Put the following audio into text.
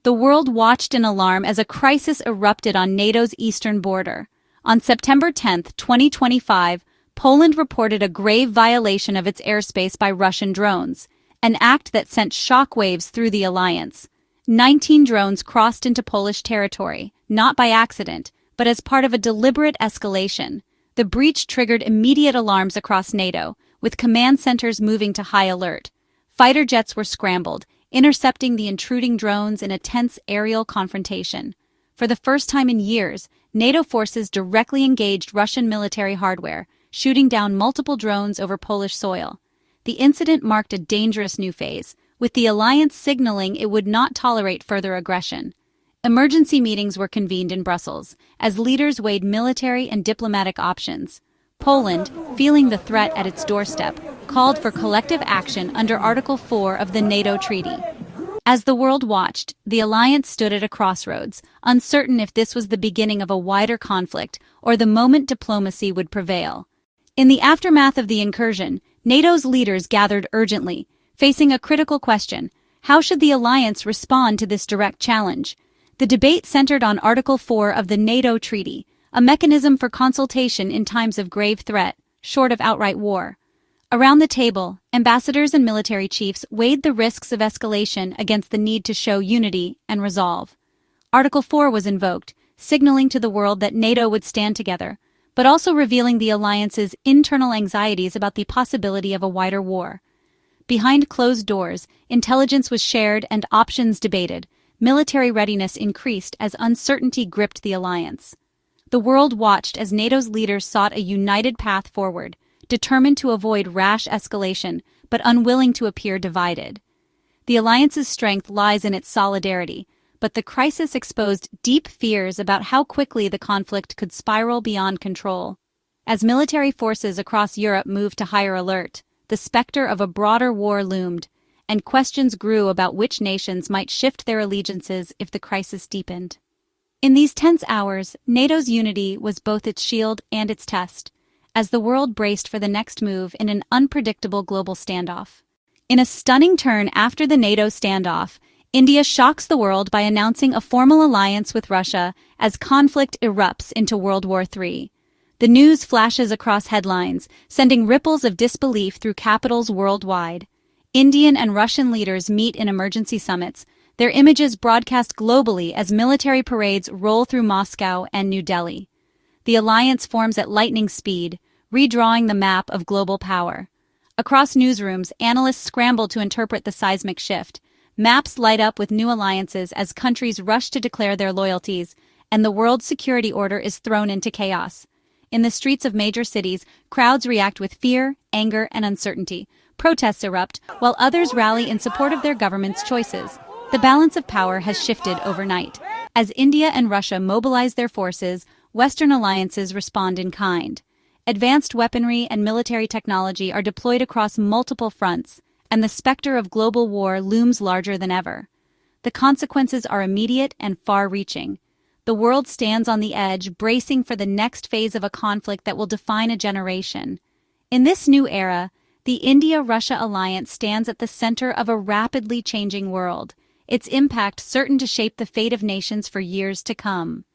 the world watched in alarm as a crisis erupted on NATO's eastern border. On September 10, 2025, Poland reported a grave violation of its airspace by Russian drones, an act that sent shockwaves through the alliance. 19 drones crossed into Polish territory, not by accident, but as part of a deliberate escalation. The breach triggered immediate alarms across NATO, with command centers moving to high alert. Fighter jets were scrambled, intercepting the intruding drones in a tense aerial confrontation. For the first time in years, NATO forces directly engaged Russian military hardware, shooting down multiple drones over Polish soil. The incident marked a dangerous new phase, with the alliance signaling it would not tolerate further aggression. Emergency meetings were convened in Brussels, as leaders weighed military and diplomatic options. Poland, feeling the threat at its doorstep, called for collective action under Article 4 of the NATO treaty. As the world watched, the alliance stood at a crossroads, uncertain if this was the beginning of a wider conflict or the moment diplomacy would prevail. In the aftermath of the incursion, NATO's leaders gathered urgently, facing a critical question: how should the alliance respond to this direct challenge? The debate centered on Article 4 of the NATO treaty, a mechanism for consultation in times of grave threat, short of outright war. Around the table, ambassadors and military chiefs weighed the risks of escalation against the need to show unity and resolve. Article 4 was invoked, signaling to the world that NATO would stand together, but also revealing the alliance's internal anxieties about the possibility of a wider war. Behind closed doors, intelligence was shared and options debated. Military readiness increased as uncertainty gripped the alliance. The world watched as NATO's leaders sought a united path forward, determined to avoid rash escalation, but unwilling to appear divided. The alliance's strength lies in its solidarity, but the crisis exposed deep fears about how quickly the conflict could spiral beyond control. As military forces across Europe moved to higher alert, the specter of a broader war loomed, and questions grew about which nations might shift their allegiances if the crisis deepened. In these tense hours, NATO's unity was both its shield and its test, as the world braced for the next move in an unpredictable global standoff. In a stunning turn after the NATO standoff, India shocks the world by announcing a formal alliance with Russia as conflict erupts into World War III. The news flashes across headlines, sending ripples of disbelief through capitals worldwide. Indian and Russian leaders meet in emergency summits, their images broadcast globally as military parades roll through Moscow and New Delhi. The alliance forms at lightning speed, redrawing the map of global power. Across newsrooms, analysts scramble to interpret the seismic shift. Maps light up with new alliances as countries rush to declare their loyalties, and the world's security order is thrown into chaos. In the streets of major cities, crowds react with fear, anger, and uncertainty. Protests erupt, while others rally in support of their government's choices. The balance of power has shifted overnight. As India and Russia mobilize their forces, Western alliances respond in kind. Advanced weaponry and military technology are deployed across multiple fronts, and the specter of global war looms larger than ever. The consequences are immediate and far-reaching. The world stands on the edge, bracing for the next phase of a conflict that will define a generation. In this new era, the India-Russia alliance stands at the center of a rapidly changing world, its impact certain to shape the fate of nations for years to come.